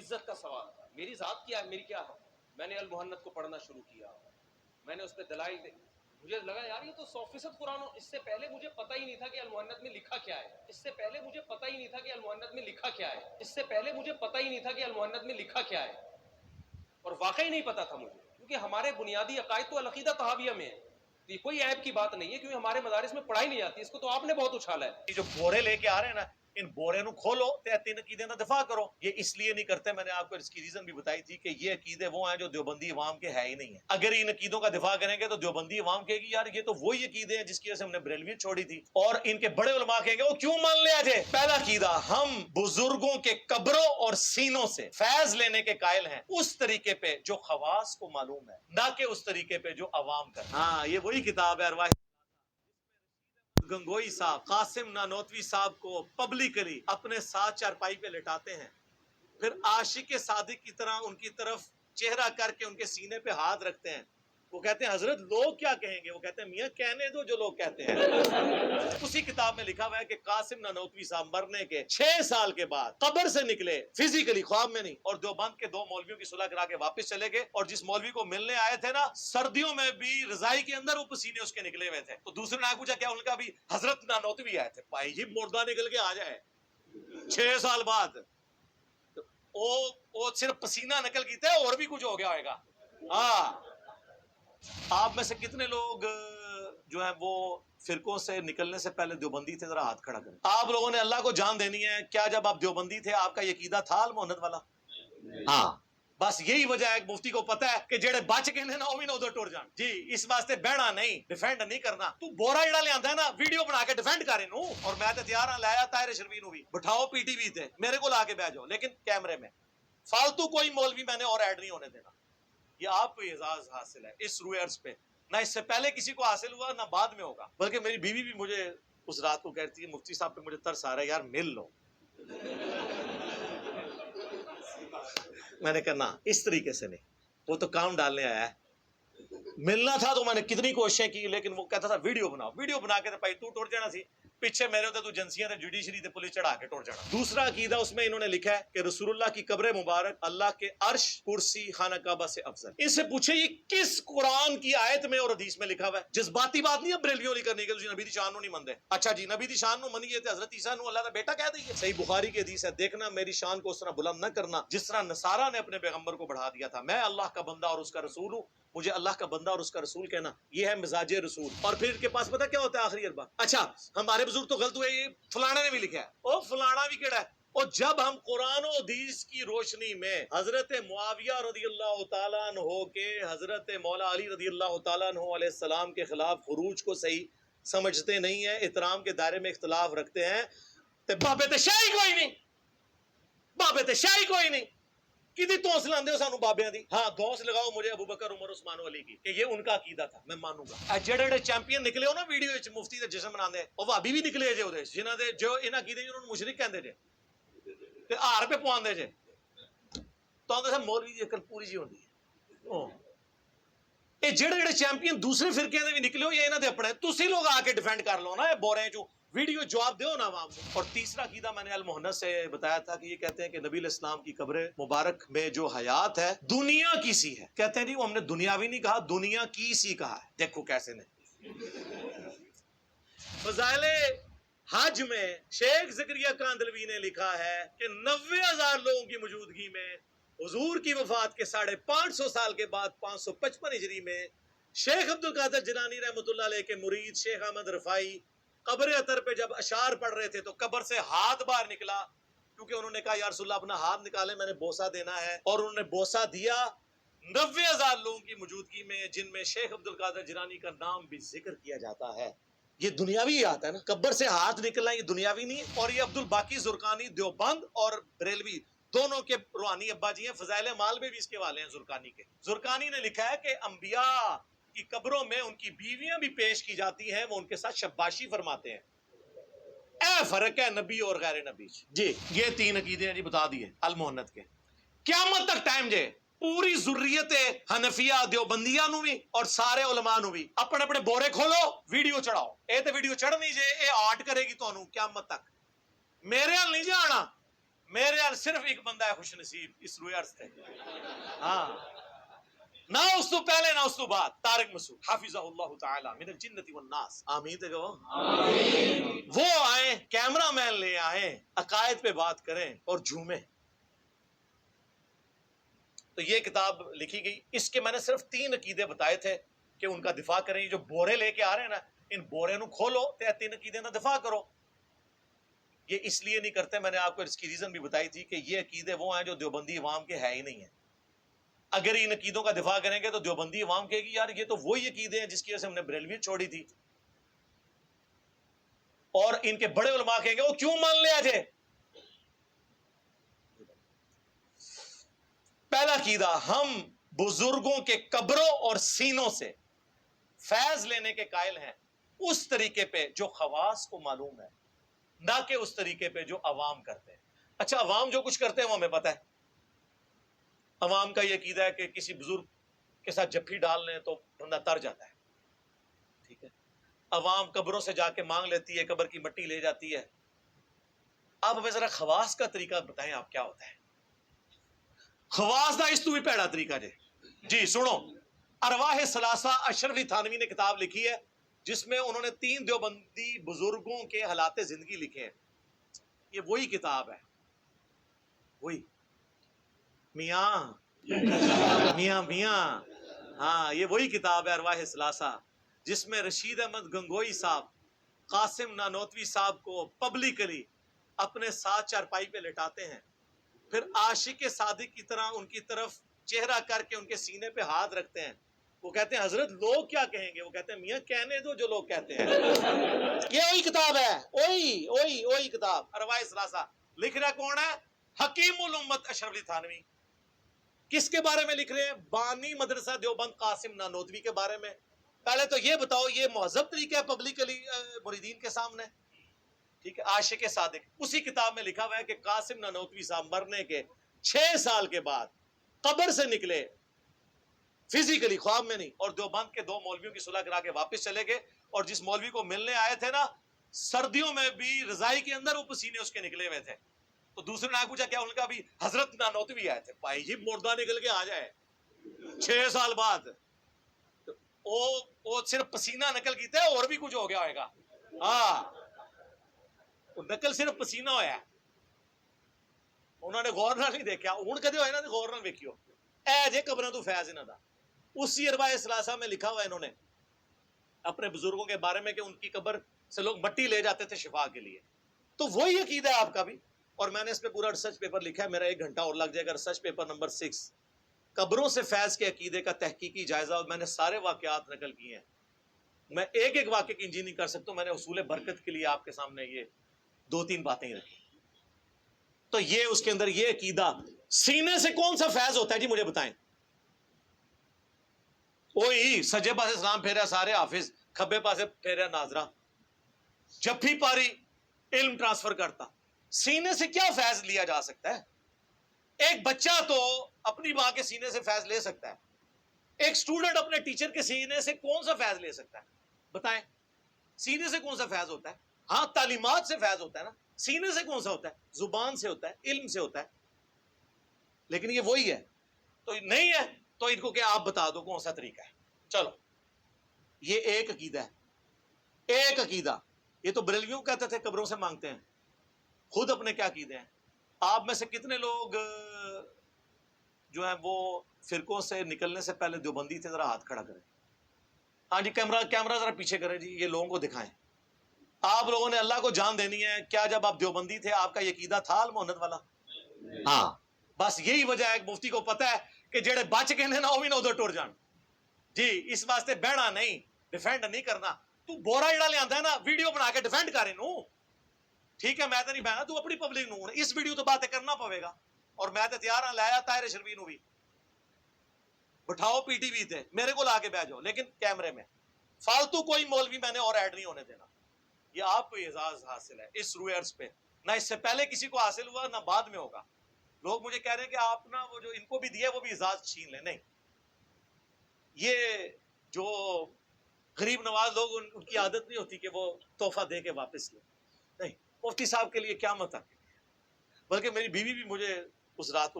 عزت کا سوال تھا. میری ذات کیا ہے, میری کیا ہے. میں نے المحنت کو پڑھنا شروع کیا, میں نے اس پہ دلائل دے. مجھے لگا یار یہ تو 100% قرآن. اس سے پہلے مجھے پتہ ہی نہیں تھا کہ المحنت میں لکھا کیا ہے. اس سے پہلے مجھے پتہ ہی نہیں تھا کہ المحنت میں لکھا کیا ہے. اس سے پہلے مجھے پتہ ہی نہیں تھا کہ المحنت میں لکھا کیا ہے. اور واقعی نہیں پتا تھا مجھے, کیونکہ ہمارے بنیادی عقائد تو العقیدہ طحاویہ میں ہے. یہ کوئی عیب کی بات نہیں ہے, کیونکہ ہمارے مدارس میں پڑھائی نہیں جاتی. اس کو تو آپ نے بہت اچھالا ہے. یہ جو بورے لے کے آ رہے ہیں نا, ان بورے نو کھولو تے تین عقیدے کا دفاع کرو. یہ اس لیے نہیں کرتے, میں نے آپ کو اس کی ریزن بھی بتائی تھی کہ یہ عقیدے وہ ہیں جو دیوبندی عوام کے ہے ہی نہیں ہیں. اگر ان عقیدوں کا دفاع کریں گے تو دیوبندی عوام کہے گی یار یہ تو وہی عقیدے ہیں جس کی وجہ سے ہم نے بریلوی چھوڑی تھی. اور ان کے بڑے علماء کہیں گے وہ کیوں مان لیا جائے. پہلا عقیدہ, ہم بزرگوں کے قبروں اور سینوں سے فیض لینے کے قائل ہیں اس طریقے پہ جو خواص کو معلوم ہے, نہ کہ اس طریقے پہ جو عوام کا. ہاں یہ وہی کتاب ہے ارواح گنگوئی صاحب قاسم نانوتوی صاحب کو پبلکلی اپنے ساتھ چارپائی پہ لٹاتے ہیں, پھر عاشق صادق کی طرح ان کی طرف چہرہ کر کے ان کے سینے پہ ہاتھ رکھتے ہیں. وہ کہتے ہیں حضرت لوگ کیا کہیں گے. وہ کہتے ہیں میاں کہنے دو جو لوگ کہتے ہیں. اسی کتاب میں لکھا ہوا ہے کہ قاسم نانوتوی صاحب مرنے کے 6 سال کے بعد قبر سے نکلے, فزیکلی خواب میں نہیں, اور دیوبند کے 2 مولویوں کی صلح کرا کے واپس چلے گئے. اور جس مولوی کو ملنے آئے تھے نا, سردیوں میں بھی رضائی کے اندر وہ پسینے اس کے نکلے ہوئے تھے. تو دوسرے نے پوچھا کیا, ان کا بھی حضرت نانوتوی آئے تھے. بھائی جی مردہ نکل کے آ جائے 6 سال بعد, وہ صرف پسینہ نکل کی تھے, اور بھی کچھ ہو گیا ہوئے گا. ہاں آپ میں سے کتنے لوگ جو ہیں وہ فرقوں سے نکلنے سے پہلے دیوبندی تھے, ذرا ہاتھ کھڑا کریں. آپ لوگوں نے اللہ کو جان دینی ہے. کیا جب آپ دیوبندی تھے آپ کا یہ عقیدہ تھا المحنت والا؟ ہاں بس یہی وجہ ہے, مفتی کو پتا ہے کہ جڑے بچ گئے نا وہ بھی نہ ادھر ٹر جان. جی اس واسطے بہنا نہیں, ڈیفینڈ نہیں کرنا. تو بورا جڑا لے آندا ہے نا, ویڈیو بنا کے ڈیفینڈ کرے نو. اور میں تے تیار ہاں, لایا طاہر شرفی نو بھی بٹھاؤ پی ٹی وی تے, میرے کو لا کے بیٹھ جاؤ, لیکن کیمرے میں. فالتو کوئی مولوی میں نے اور ایڈ نہیں ہونے دینا. یہ آپ کو اعزاز حاصل ہے اس روئے عرض پہ, نہ اس سے پہلے کسی کو حاصل ہوا نہ بعد میں ہوگا. بلکہ میری بیوی بھی مجھے اس رات کو کہتی ہے مفتی صاحب پہ مجھے ترس آ رہا ہے یار مل لو. میں نے کہا نا اس طریقے سے نہیں, وہ تو کام ڈالنے آیا ہے. ملنا تھا تو میں نے کتنی کوششیں کی, لیکن وہ کہتا تھا ویڈیو بناؤ. ویڈیو بنا کے بھائی تو ٹر جانا سی, پیچھے میرے ہوتے تو ایجنسیاں تے جوڈیشری تے پولیس چڑھا کے ٹر جانا. دوسرا عقیدہ اس میں انہوں نے لکھا ہے کہ رسول اللہ کی قبر مبارک اللہ کے عرش, کرسی, خانہ کعبہ سے افضل. اس سے پوچھے یہ کس قرآن کی آیت میں اور حدیث میں لکھا ہوا ہے؟ جذباتی بات نہیں ہے بریلویوں والی کرنی کہ تسی نبی دی شان نو نہیں مندے. اچھا جی نبی دی شان نو منیے تے حضرت عیسیٰ نو اللہ دا بیٹا کہہ دئیے. صحیح بخاری کی حدیث ہے, دیکھنا میری شان کو اس طرح بلند نہ کرنا جس طرح نصارہ نے اپنے پیغمبر کو بڑھا دیا تھا. میں اللہ کا بندہ اور اس کا رسول ہوں, مجھے اللہ کا بندہ اور اس کا رسول کہنا, یہ ہے مزاج رسول. اور پھر کے پاس پتہ کیا ہوتا ہے آخری اربا, اچھا ہمارے بزرگ تو غلط ہوئے, یہ فلانا نے بھی لکھا ہے. او فلانا بھی کیڑا ہے. اور جب ہم قرآن و حدیث کی روشنی میں حضرت معاویہ رضی اللہ تعالیٰ عنہ کے حضرت مولا علی رضی اللہ تعالیٰ عنہ علیہ السلام کے خلاف خروج کو صحیح سمجھتے نہیں ہیں, احترام کے دائرے میں اختلاف رکھتے ہیں, تے بابے تے شاہی کوئی نہیں, بابے تے شاہی کوئی نہیں. کدی توس لاندے ہو سانو بابیاں دی. ہاں دوس لگاؤ مجھے ابو بکر عمر عثمان و علی کی کہ یہ ان کا عقیدہ تھا, میں مانوں گا. جڑے چیمپئن نکلے ہو نا ویڈیو وچ مفتی دے جشن مناندے, او بھابی بھی نکلے جے اودے جنہاں دے جو انہاں عقیدے انہاں نوں مشرک کہندے جے تے ہار پہ پواندے جے. تو اندے مولوی دی عقل پوری جی ہوندی ہے. اے جڑے چیمپئن دوسرے فرقے دے بھی نکلے ہو یا انہاں دے اپنے, تسی لوگ آ کے ڈیفینڈ کر لو نا اے بورے جو ویڈیو جواب دیو نا عوام کو. اور تیسرا عقیدہ میں نے المحنت سے بتایا تھا کہ یہ کہتے ہیں کہ نبی علیہ السلام کی قبر مبارک میں جو حیات ہے دنیا کی سی ہے. کہتے ہیں نہیں وہ ہم نے دنیاوی نہیں کہا, دنیا کی سی کہا ہے. دیکھو کیسے نہیں. فضائل حج میں شیخ زکریا کاندلوی نے لکھا ہے کہ 90,000 لوگوں کی موجودگی میں حضور کی وفات کے 550 سال کے بعد 555 ہجری میں شیخ عبد القادر جیلانی رحمۃ اللہ علیہ کے مرید شیخ احمد رفاعی قبر اطہر پہ جب اشعار پڑھ رہے تھے تو قبر سے ہاتھ باہر نکلا, کیونکہ انہوں نے کہا یا رسول اللہ اپنا ہاتھ نکالے, میں نے بوسہ دینا ہے. اور انہوں نے بوسہ دیا 90,000 لوگوں کی موجودگی میں, جن میں شیخ عبد القادر جیلانی کا نام بھی ذکر کیا جاتا ہے. یہ دنیاوی آتا ہے نا, قبر سے ہاتھ نکلنا یہ دنیاوی نہیں ہے. اور یہ عبد الباقی زرقانی دیوبند اور بریلوی دونوں کے روحانی ابا جی ہیں. فضائل مال میں بھی اس کے والے ہیں زرقانی کے. زرقانی نے لکھا ہے کہ انبیاء کی قبروں میں ان کی بیویاں بھی پیش کی جاتی ہیں, وہ ان کے ساتھ شباشی فرماتے ہیں. اے فرق ہے نبی اور غیر نبی. جی یہ 3 عقیدے ہیں جی بتا دیے المحنت کے. قیامت تک ٹائم جے پوری ضروریت حنفیہ دیوبندیاں نو بھی اور سارے علماء نو بھی اپنے اپنے بورے کھولو, ویڈیو چڑھاؤ. اے تے ویڈیو چڑھنی جے, اے آرٹ کرے گی تانوں قیامت تک. میرے حل نہیں جانا, میرے یار صرف ایک بندہ ہے خوش نصیب اس روئے عرض تے ہاں نہ اس تو پہلے نہ اس تو بعد طارق مسعود حافظہ اللہ تعالی من الجنت والناس آمین تے کہو آمین وہ آئیں کیمرہ مین لے آئیں عقائد پہ بات کریں اور جھومیں تو یہ کتاب لکھی گئی اس کے میں نے صرف 3 عقیدے بتائے تھے کہ ان کا دفاع کریں جو بورے لے کے آ رہے ہیں نا ان بورے نو کھولو تے 3 عقیدے کا دفاع کرو یہ اس لیے نہیں کرتے میں نے آپ کو اس کی ریزن بھی بتائی تھی کہ یہ عقیدے وہ ہیں جو دیوبندی عوام کے ہے ہی نہیں ہیں اگر ان عقیدوں کا دفاع کریں گے تو دیوبندی عوام کہے گی یار یہ تو وہی عقیدے ہیں جس کی وجہ سے ہم نے بریلویت چھوڑی تھی اور ان کے بڑے علماء کہیں گے وہ کیوں مان لیا جائے پہلا عقیدہ ہم بزرگوں کے قبروں اور سینوں سے فیض لینے کے قائل ہیں اس طریقے پہ جو خواص کو معلوم ہے نہ کہ اس طریقے پہ جو عوام کرتے ہیں اچھا عوام جو کچھ کرتے ہیں وہ ہمیں پتہ ہے عوام کا یہ عقیدہ ہے کہ کسی بزرگ کے ساتھ جپھی ڈال لیں تو بندہ تر جاتا ہے ٹھیک ہے عوام قبروں سے جا کے مانگ لیتی ہے قبر کی مٹی لے جاتی ہے آپ ہمیں ذرا خواص کا طریقہ بتائیں آپ کیا ہوتا ہے خواص دا اس تو بھی پیڑا طریقہ جی سنو ارواح ثلاثہ اشرفی تھانوی نے کتاب لکھی ہے جس میں انہوں نے 3 دیوبندی بزرگوں کے حالات زندگی لکھے ہیں یہ وہی کتاب ہے وہی میاں ہاں یہ وہی کتاب ہے ارواح ثلاثہ جس میں رشید احمد گنگوئی صاحب قاسم نانوتوی صاحب کو پبلکلی اپنے ساتھ چارپائی پہ لٹاتے ہیں پھر عاشق صادق کی طرح ان کی طرف چہرہ کر کے ان کے سینے پہ ہاتھ رکھتے ہیں وہ کہتے ہیں حضرت لوگ کیا کہیں گے وہ کہتے ہیں میاں کہنے دو جو لوگ کہتے ہیں یہ وہی کتاب ہے وہی کتاب ارواح ثلاثہ لکھ رہا کون ہے حکیم الامت اشرف علی تھانوی کس کے بارے میں لکھ رہے ہیں بانی مدرسہ دیوبند قاسم نانوتوی کے بارے میں پہلے تو یہ بتاؤ یہ مہذب طریقہ ہے پبلکلی مریدین کے سامنے ٹھیک ہے عاشق صادق اسی کتاب میں لکھا ہوا ہے کہ قاسم نانوتوی صاحب مرنے کے 6 سال کے بعد قبر سے نکلے فزیکلی خواب میں نہیں اور دیوبند کے 2 مولویوں کی صلح کرا کے واپس چلے گئے اور جس مولوی کو ملنے آئے تھے نا سردیوں میں بھی رضائی کے اندر وہ پسینے اس کے نکلے ہوئے تھے تو دوسرے نے پوچھا کیا ان کا بھی حضرت نانوتوی آئے تھے بھائی جی مردہ نکل کے آ جائے 6 سال بعد وہ صرف پسینہ نکل کی تھے اور بھی کچھ ہو گیا ہوئے گا ہاں نقل صرف پسینہ ہویا ہے انہوں نے غور نہ نہیں دیکھا ہوں کدے ہوئے نا غور نہ دیکھیو اے جے قبروں تو فیض انہاں دا اسی ارواح ثلاثہ میں لکھا ہوا ہے انہوں نے اپنے بزرگوں کے بارے میں کہ ان کی قبر سے لوگ مٹی لے جاتے تھے شفا کے لیے تو وہی عقیدہ ہے آپ کا بھی اور میں نے اس پہ پورا ریسرچ پیپر لکھا ہے میرا 1 گھنٹہ اور لگ جائے گا ریسرچ پیپر نمبر 6 قبروں سے فیض کے عقیدے کا تحقیقی جائزہ اور میں نے سارے واقعات نقل کیے ہیں میں ایک واقعے کی انجینئرنگ کر سکتا ہوں میں نے اصول برکت کے لیے آپ کے سامنے یہ 2-3 باتیں ہی رکھی تو یہ اس کے اندر یہ عقیدہ سینے سے کون سا فیض ہوتا ہے جی مجھے بتائیں وہی سجے پاسے سلام پھیرا سارے حافظ کھبے پاسے پھیرا ناظرہ جب بھی پاری علم ٹرانسفر کرتا سینے سے کیا فیض لیا جا سکتا ہے ایک بچہ تو اپنی ماں کے سینے سے فیض لے سکتا ہے ایک سٹوڈنٹ اپنے ٹیچر کے سینے سے کون سا فیض لے سکتا ہے بتائیں سینے سے کون سا فیض ہوتا ہے ہاں تعلیمات سے فیض ہوتا ہے نا سینے سے کون سا ہوتا ہے زبان سے ہوتا ہے علم سے ہوتا ہے لیکن یہ وہی ہے تو نہیں ہے تو ان کو کہ آپ بتا دو کون سا طریقہ ہے چلو یہ ایک عقیدہ ہے ایک عقیدہ یہ تو بریلویوں کہتے تھے قبروں سے مانگتے ہیں خود اپنے کیا عقیدے ہیں آپ میں سے کتنے لوگ جو ہیں وہ فرقوں سے نکلنے سے پہلے دیوبندی تھے ذرا ہاتھ کھڑا کریں ہاں جی کیمرہ ذرا پیچھے کریں جی یہ لوگوں کو دکھائیں آپ لوگوں نے اللہ کو جان دینی ہے کیا جب آپ دیوبندی تھے آپ کا یہ عقیدہ تھا المحنت والا ہاں بس یہی وجہ ہے مفتی کو پتہ ہے کہ جڑے بچ کے نا وہ بھی نہ ادھر ٹر جان جی اس واسطے بہنا نہیں ڈیفینڈ نہیں کرنا تو بورا جڑا لیا ہے نا ویڈیو بنا کے ڈیفینڈ کر ٹھیک ہے میں تو نہیں بہنا تو اپنی پبلک نو اس ویڈیو تو باتیں کرنا پوے گا اور میں تو تیار ہاں لایا طاہر شربی نو بھی بٹھاؤ پی ٹی وی تے میرے کو لا کے بیٹھ جاؤ لیکن کیمرے میں فالتو کوئی مولوی میں نے اور ایڈ نہیں ہونے دینا یہ آپ کو اعزاز حاصل ہے اس روئے عرض پہ نہ اس سے پہلے کسی کو حاصل ہوا نہ بعد میں ہوگا لوگ مجھے کہہ رہے ہیں کہ آپ نا وہ جو ان کو بھی دیا وہ بھی اعزاز چھین لیں نہیں یہ جو غریب نواز لوگ ان کی عادت نہیں ہوتی کہ وہ تحفہ دے کے واپس لیں نہیں مفتی صاحب کے لیے کیا مت بلکہ میری بیوی بھی مجھے اس رات کو